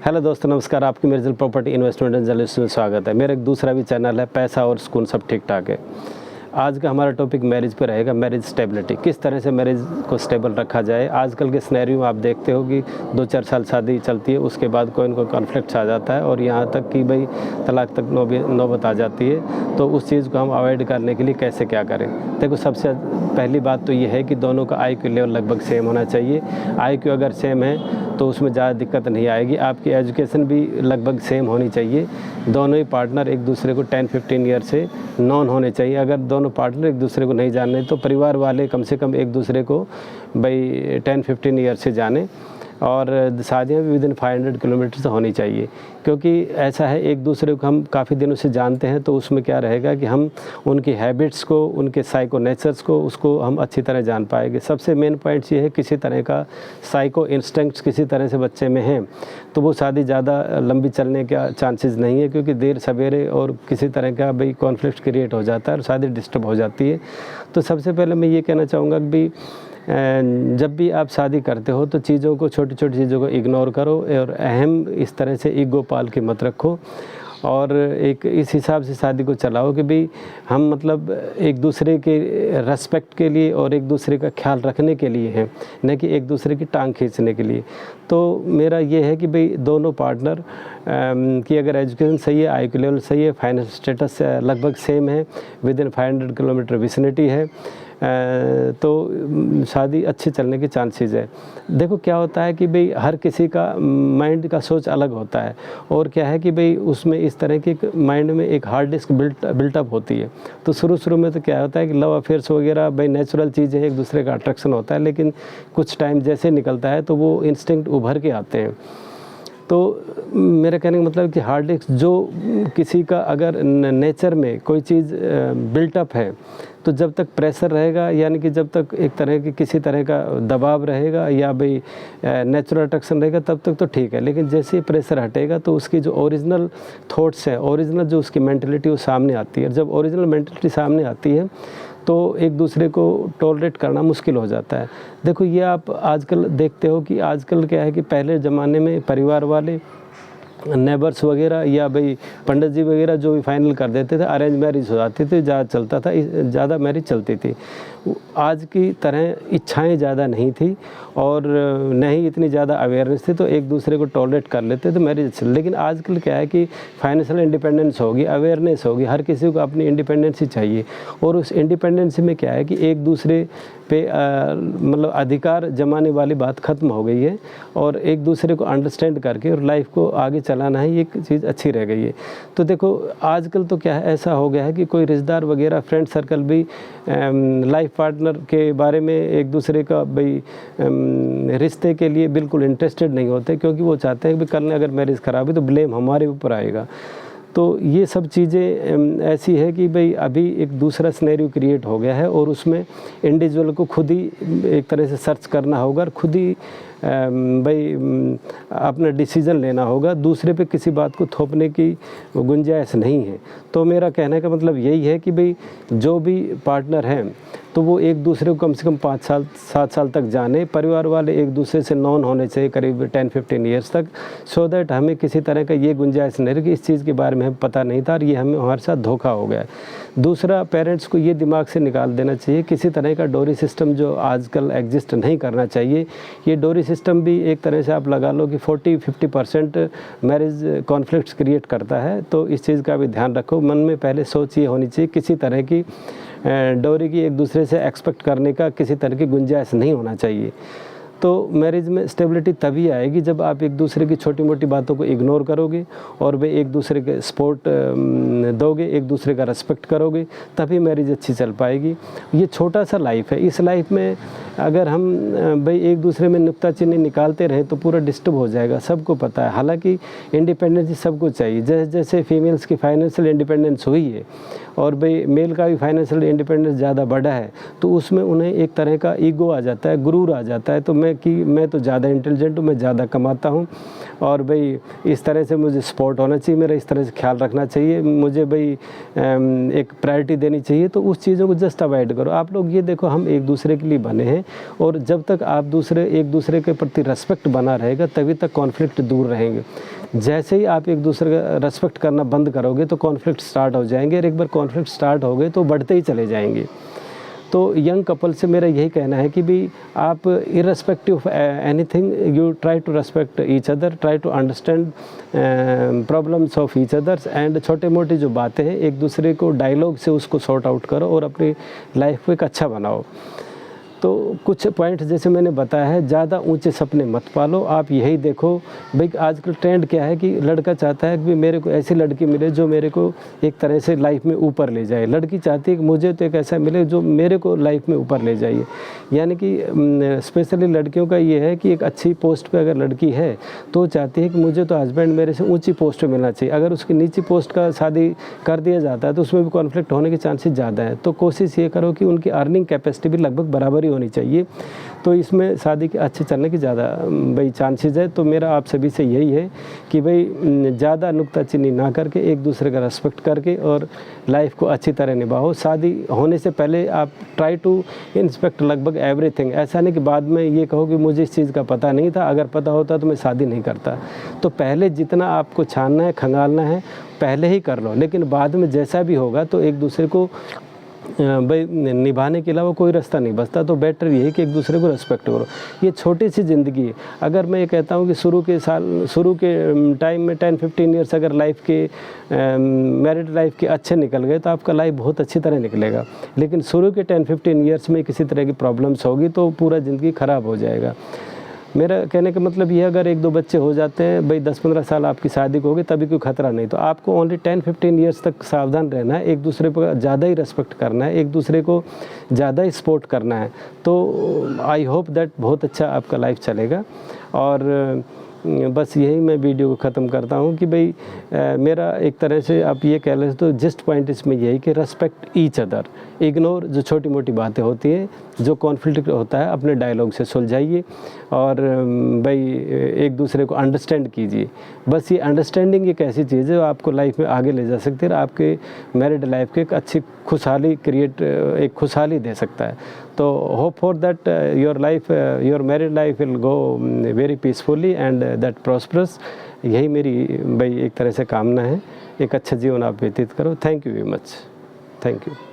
Hello दोस्तों, नमस्कार। आपकी मेरे प्रॉपर्टी इन्वेस्टमेंट एंड जर्नलिस्ट में स्वागत है। मेरा एक दूसरा भी चैनल है पैसा और सुकून सब ठीक ठाक है। आज का हमारा टॉपिक मैरिज पर रहेगा, मैरिज स्टेबिलिटी। किस तरह से मैरिज को स्टेबल रखा जाए। आजकल के सिनेरियो में आप देखते हो कि 2-4 साल शादी चलती है, उसके बाद कोई न कोई कॉन्फ्लिक्ट आ जाता है और यहाँ तक कि भाई तलाक तक नौबत आ जाती है। तो उस चीज़ को हम अवॉइड करने के लिए कैसे क्या करें। देखो, सबसे पहली बात तो ये है कि दोनों का IQ लेवल लगभग सेम होना चाहिए। IQ अगर सेम है तो उसमें ज़्यादा दिक्कत नहीं आएगी। आपकी एजुकेशन भी लगभग सेम होनी चाहिए। दोनों ही पार्टनर एक दूसरे को 10-15 ईयर से नॉन होने चाहिए। अगर दोनों पार्टनर एक दूसरे को नहीं जान रहे तो परिवार वाले कम से कम एक दूसरे को भाई 10-15 ईयर से जाने। और शादियाँ भी विदिन 500 किलोमीटर से होनी चाहिए, क्योंकि ऐसा है एक दूसरे को हम काफ़ी दिनों से जानते हैं। तो उसमें क्या रहेगा कि हम उनकी हैबिट्स को, उनके साइको नेचर्स को, उसको हम अच्छी तरह जान पाएंगे। सबसे मेन पॉइंट ये है, किसी तरह का साइको इंस्टिंक्ट्स किसी तरह से बच्चे में हैं तो वो शादी ज़्यादा लंबी चलने का चांसेस नहीं है, क्योंकि देर सवेरे और किसी तरह का भाई कॉन्फ्लिक्ट क्रिएट हो जाता है और शादी डिस्टर्ब हो जाती है। तो सबसे पहले मैं ये कहना चाहूँगा कि भाई जब भी आप शादी करते हो तो चीज़ों को, छोटी छोटी चीज़ों को इग्नोर करो और अहम इस तरह से ईगो पाल के मत रखो। और एक इस हिसाब से शादी को चलाओ कि भाई हम मतलब एक दूसरे के रेस्पेक्ट के लिए और एक दूसरे का ख्याल रखने के लिए हैं, न कि एक दूसरे की टांग खींचने के लिए। तो मेरा ये है कि भाई दोनों पार्टनर की अगर एजुकेशन सही है, IQ लेवल सही है, फाइनेंशियल स्टेटस लगभग सेम है, विदिन 500 किलोमीटर विसिनिटी है, तो शादी अच्छी चलने के चांसेस है। देखो क्या होता है कि भाई हर किसी का माइंड का सोच अलग होता है, और क्या है कि भाई उसमें इस तरह की माइंड में एक हार्ड डिस्क बिल्टअप होती है। तो शुरू में तो क्या होता है कि लव अफेयर्स वगैरह भाई नेचुरल चीज़ें, एक दूसरे का अट्रैक्शन होता है, लेकिन कुछ टाइम जैसे निकलता है तो वो इंस्टिंक्ट उभर के आते हैं। तो मेरे कहने का मतलब कि हार्ड डिस्क जो किसी का अगर नेचर में कोई चीज़ बिल्टअप है, तो जब तक प्रेशर रहेगा, यानी कि जब तक एक तरह की किसी तरह का दबाव रहेगा या भाई नेचुरल अट्रैक्शन रहेगा, तब तक तो ठीक है। लेकिन जैसे ही प्रेशर हटेगा तो उसकी जो ओरिजिनल थॉट्स हैं, ओरिजिनल जो उसकी मेंटलिटी वो सामने आती है। जब ओरिजिनल मेंटलिटी सामने आती है तो एक दूसरे को टॉलरेट करना मुश्किल हो जाता है। देखो, ये आप आजकल देखते हो कि आजकल क्या है कि पहले ज़माने में परिवार वाले, नेबर्स वगैरह या भाई पंडित जी वगैरह जो भी फाइनल कर देते थे, अरेंज मैरिज हो जाती थी, ज़्यादा चलता था, ज़्यादा मैरिज चलती थी। आज की तरह इच्छाएं ज़्यादा नहीं थी और नहीं इतनी ज़्यादा अवेयरनेस थी, तो एक दूसरे को टॉलरेट कर लेते थे, मैरिज अच्छी। लेकिन आजकल क्या है कि फाइनेंशियल इंडिपेंडेंस होगी, अवेयरनेस होगी, हर किसी को अपनी इंडिपेंडेंसी चाहिए। और उस इंडिपेंडेंसी में क्या है कि एक दूसरे पे मतलब अधिकार जमाने वाली बात ख़त्म हो गई है, और एक दूसरे को अंडरस्टैंड करके और लाइफ को आगे चलाना है, ये चीज़ अच्छी रह गई है। तो देखो आजकल तो क्या है, ऐसा हो गया है कि कोई रिश्तेदार वगैरह, फ्रेंड सर्कल भी लाइफ पार्टनर के बारे में एक दूसरे का भाई रिश्ते के लिए बिल्कुल इंटरेस्टेड नहीं होते, क्योंकि वो चाहते हैं कि कल ने अगर मैरिज ख़राब है तो ब्लेम हमारे ऊपर आएगा। तो ये सब चीज़ें ऐसी है कि भाई अभी एक दूसरा सिनेरियो क्रिएट हो गया है, और उसमें इंडिविजुअल को खुद ही एक तरह से सर्च करना होगा और खुद ही भाई अपना डिसीज़न लेना होगा। दूसरे पे किसी बात को थोपने की गुंजाइश नहीं है। तो मेरा कहने का मतलब यही है कि भाई जो भी पार्टनर हैं तो वो एक दूसरे को कम से कम 5 साल 7 साल तक जाने। परिवार वाले एक दूसरे से नॉन होने चाहिए करीब 10-15 ईयर्स तक, सो दैट हमें किसी तरह का ये गुंजाइश नहीं रहे कि इस चीज़ के बारे में हमें पता नहीं था और ये हमारे साथ धोखा हो गया है। दूसरा, पेरेंट्स को ये दिमाग से निकाल देना चाहिए, किसी तरह का डोरी सिस्टम जो आजकल एग्जिस्ट नहीं करना चाहिए। ये डोरी सिस्टम भी एक तरह से आप लगा लो कि 40-50% मैरिज कॉन्फ्लिक्ट्स क्रिएट करता है। तो इस चीज़ का भी ध्यान रखो। मन में पहले सोच ये होनी चाहिए, किसी तरह की डोरी की एक दूसरे से एक्सपेक्ट करने का किसी तरह की गुंजाइश नहीं होना चाहिए। तो मैरिज में स्टेबिलिटी तभी आएगी जब आप एक दूसरे की छोटी मोटी बातों को इग्नोर करोगे और वे एक दूसरे के सपोर्ट दोगे, एक दूसरे का रेस्पेक्ट करोगे, तभी मैरिज अच्छी चल पाएगी। ये छोटा सा लाइफ है, इस लाइफ में अगर हम भाई एक दूसरे में नुक्ताचीनी निकालते रहें तो पूरा डिस्टर्ब हो जाएगा, सबको पता है। हालांकि इंडिपेंडेंस सबको चाहिए, जैसे जैसे फीमेल्स की फाइनेंशियल इंडिपेंडेंस हुई है और भाई मेल का भी फाइनेंशियल इंडिपेंडेंस ज़्यादा बढ़ा है, तो उसमें उन्हें एक तरह का ईगो आ जाता है, गुरूर आ जाता है। तो मैं मैं कि मैं तो ज़्यादा इंटेलिजेंट हूँ, मैं ज़्यादा कमाता हूँ और भाई इस तरह से मुझे सपोर्ट होना चाहिए, मेरा इस तरह से ख्याल रखना चाहिए, मुझे भाई एक प्रायोरिटी देनी चाहिए, तो उस चीज़ों को जस्ट अवॉइड करो। आप लोग ये देखो, हम एक दूसरे के लिए बने हैं और जब तक आप एक दूसरे के प्रति रेस्पेक्ट बना रहेगा तभी तक कॉन्फ्लिक्ट दूर रहेंगे। जैसे ही आप एक दूसरे का रेस्पेक्ट करना बंद करोगे तो कॉन्फ्लिक्ट स्टार्ट हो जाएंगे और एक बार कॉन्फ्लिक्ट स्टार्ट हो गए तो बढ़ते ही चले जाएंगे। तो यंग कपल से मेरा यही कहना है कि भी आप irrespective of anything you try to respect each other, try to understand problems of each others and छोटे मोटे जो बातें हैं एक दूसरे को डायलॉग से उसको सॉर्ट आउट करो और अपनी लाइफ को एक अच्छा बनाओ। तो कुछ पॉइंट जैसे मैंने बताया है, ज़्यादा ऊंचे सपने मत पालो। आप यही देखो भाई आजकल ट्रेंड क्या है कि लड़का चाहता है कि मेरे को ऐसी लड़की मिले जो मेरे को एक तरह से लाइफ में ऊपर ले जाए, लड़की चाहती है कि मुझे तो एक ऐसा मिले जो मेरे को लाइफ में ऊपर ले जाइए। यानी कि स्पेशली लड़कियों का ये है कि एक अच्छी पोस्ट पे अगर लड़की है तो चाहती है कि मुझे तो हस्बैंड मेरे से ऊँची पोस्ट पर मिलना चाहिए। अगर उसकी नीची पोस्ट का शादी कर दिया जाता है तो उसमें भी कॉन्फ्लिक्ट होने के चांसेस ज़्यादा हैं। तो कोशिश ये करो कि उनकी अर्निंग कैपेसिटी भी लगभग बराबर होनी चाहिए, तो इसमें शादी के अच्छे चलने की ज़्यादा भाई चांसेस है। तो मेरा आप सभी से यही है कि भाई ज़्यादा नुक्ताचीनी ना करके एक दूसरे का रेस्पेक्ट करके और लाइफ को अच्छी तरह निभाओ। शादी होने से पहले आप ट्राई टू इंस्पेक्ट लगभग एवरीथिंग। ऐसा नहीं कि बाद में ये कहो कि मुझे इस चीज़ का पता नहीं था, अगर पता होता तो मैं शादी नहीं करता। तो पहले जितना आपको छानना है, खंगालना है, पहले ही कर लो, लेकिन बाद में जैसा भी होगा तो एक दूसरे को भाई निभाने के अलावा कोई रास्ता नहीं बचता। तो बेटर ये है कि एक दूसरे को रेस्पेक्ट करो। ये छोटी सी ज़िंदगी है। अगर मैं ये कहता हूँ कि शुरू के टाइम में 10-15 ईयर्स अगर लाइफ के मैरिड लाइफ के अच्छे निकल गए तो आपका लाइफ बहुत अच्छी तरह निकलेगा। लेकिन शुरू के 10-15 ईयर्स में किसी तरह की प्रॉब्लम्स होगी तो पूरा ज़िंदगी ख़राब हो जाएगा। मेरा कहने का मतलब ये, अगर 1-2 बच्चे हो जाते हैं भाई 10-15 साल आपकी शादी को होगी तभी कोई ख़तरा नहीं। तो आपको ओनली 10-15 ईयर्स तक सावधान रहना है, एक दूसरे पर ज़्यादा ही रेस्पेक्ट करना है, एक दूसरे को ज़्यादा ही सपोर्ट करना है। तो आई होप दैट बहुत अच्छा आपका लाइफ चलेगा। और बस यही मैं वीडियो को ख़त्म करता हूँ कि भाई मेरा एक तरह से आप ये कह लें तो जस्ट पॉइंट इसमें यही कि रेस्पेक्ट ईच अदर, इग्नोर जो छोटी मोटी बातें होती हैं, जो कॉन्फ्लिक्ट होता है अपने डायलॉग से सुलझाइए और भाई एक दूसरे को अंडरस्टैंड कीजिए। बस ये अंडरस्टैंडिंग एक ऐसी चीज़ है जो आपको लाइफ में आगे ले जा सकती है और आपके मैरिड लाइफ के एक अच्छी खुशहाली एक खुशहाली दे सकता है। तो hope for that your married life will go very peacefully and that prosperous. यही मेरी भाई एक तरह से कामना है, एक अच्छा जीवन आप व्यतीत करो। Thank you very much. Thank you.